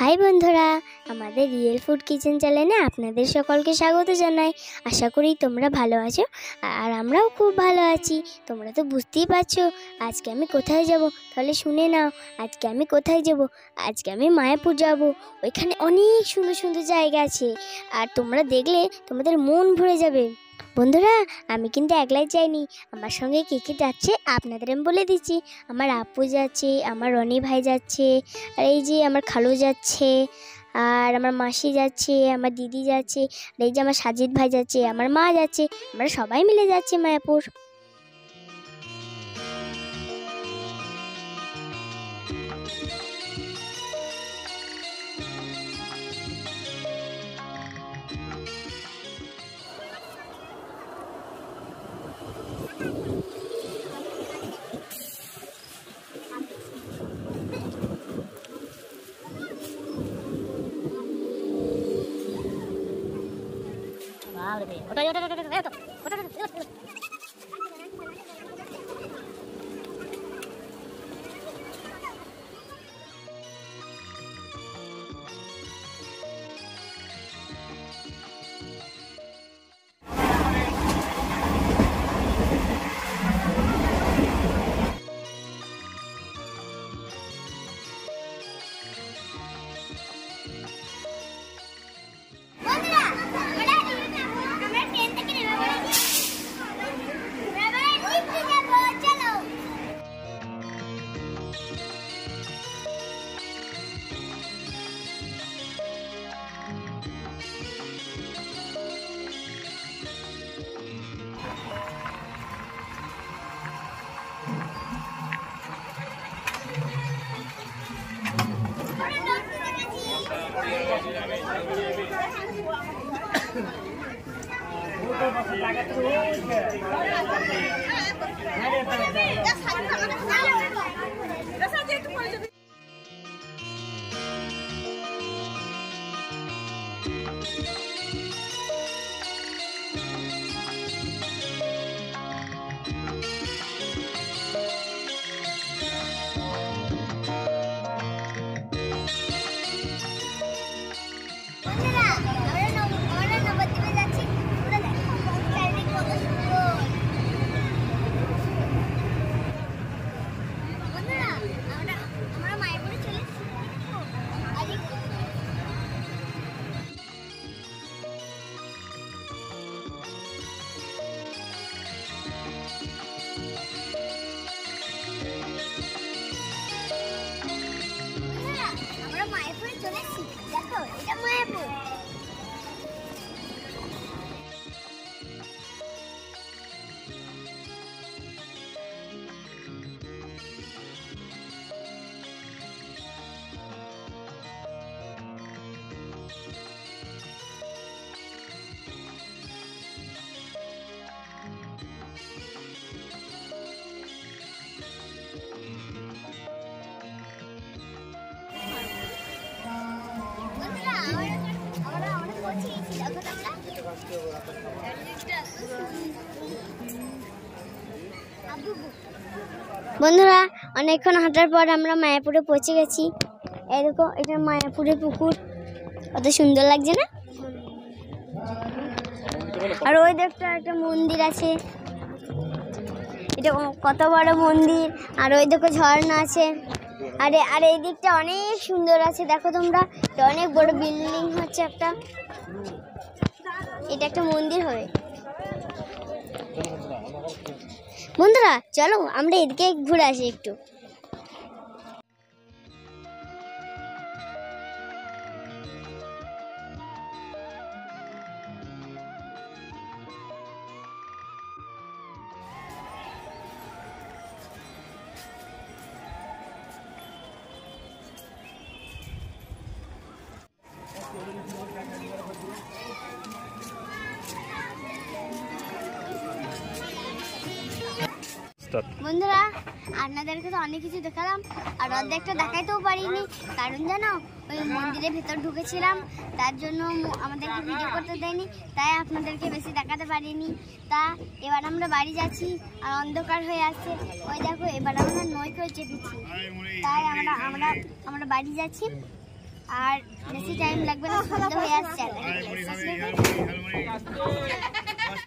High বন্ধুরা, আমাদের real food kitchen চ্যানেলে আপনাদের সকলকে স্বাগত জানাই। আশা করি তোমরা ভালো আছো আর আমরাও খুব ভালো আছি। তোমরা তো বুঝতেই পারছো আজকে আমি কোথায় যাব, তাহলে শুনে নাও আজকে আমি কোথায় যাব। আজকে আমি মায়াপুর যাব। ওইখানে অনেক সুন্দর সুন্দর জায়গা আছে আর তোমরা দেখলে তোমাদের মন ভরে যাবে। বন্ধুরা, আমি কিন্তু একলাই যাইনি, আমার সঙ্গে কে কে যাচ্ছে আপনাদের আমি বলে দিচ্ছি। আমার আপু যাচ্ছে, আমার রনি ভাই যাচ্ছে, আর এই যে আমার খালু যাচ্ছে, আর আমার মাসি যাচ্ছে, আমার দিদি যাচ্ছে, আর এই যে আমার সাজিদ ভাই যাচ্ছে, আমার মা যাচ্ছে। আমরা সবাই মিলে যাচ্ছি মায়াপুর। বন্ধুরা, অনেকক্ষণ হাঁটার পর আমরা মায়াপুরে পৌঁছে গেছি। এই দেখো, এটা মায়াপুরের পুকুর, কত সুন্দর লাগছে না? আর ওই দেখটা একটা মন্দির আছে, এটা কত বড় মন্দির। আর ওই দেখো ঝর্ণা আছে। আর এই দিকটা অনেক সুন্দর আছে, দেখো তোমরা, এটা অনেক বড় বিল্ডিং হচ্ছে একটা। এটা একটা মন্দির হবে। বন্ধুরা চলো আমরা এদিকে ঘুরে আসি একটু। বন্ধুরা, আপনাদেরকে তো অনেক কিছু দেখালাম আর অর্ধেকটা দেখাইতেও পারিনি, কারণ জানো ওই মন্দিরের ভেতর ঢুকেছিলাম, তার জন্য আমাদেরকে ভিডিও করতে দেয়নি, তাই আপনাদেরকে বেশি দেখাতে পারিনি। তা এবার আমরা বাড়ি যাচ্ছি আর অন্ধকার হয়ে আসছে। ওই দেখো এবার আমরা নৌকোয় চেপেছি, তাই আমরা বাড়ি যাচ্ছি। আর বেশি টাইম লাগবে না, সন্ধ্যা হয়ে আসছে।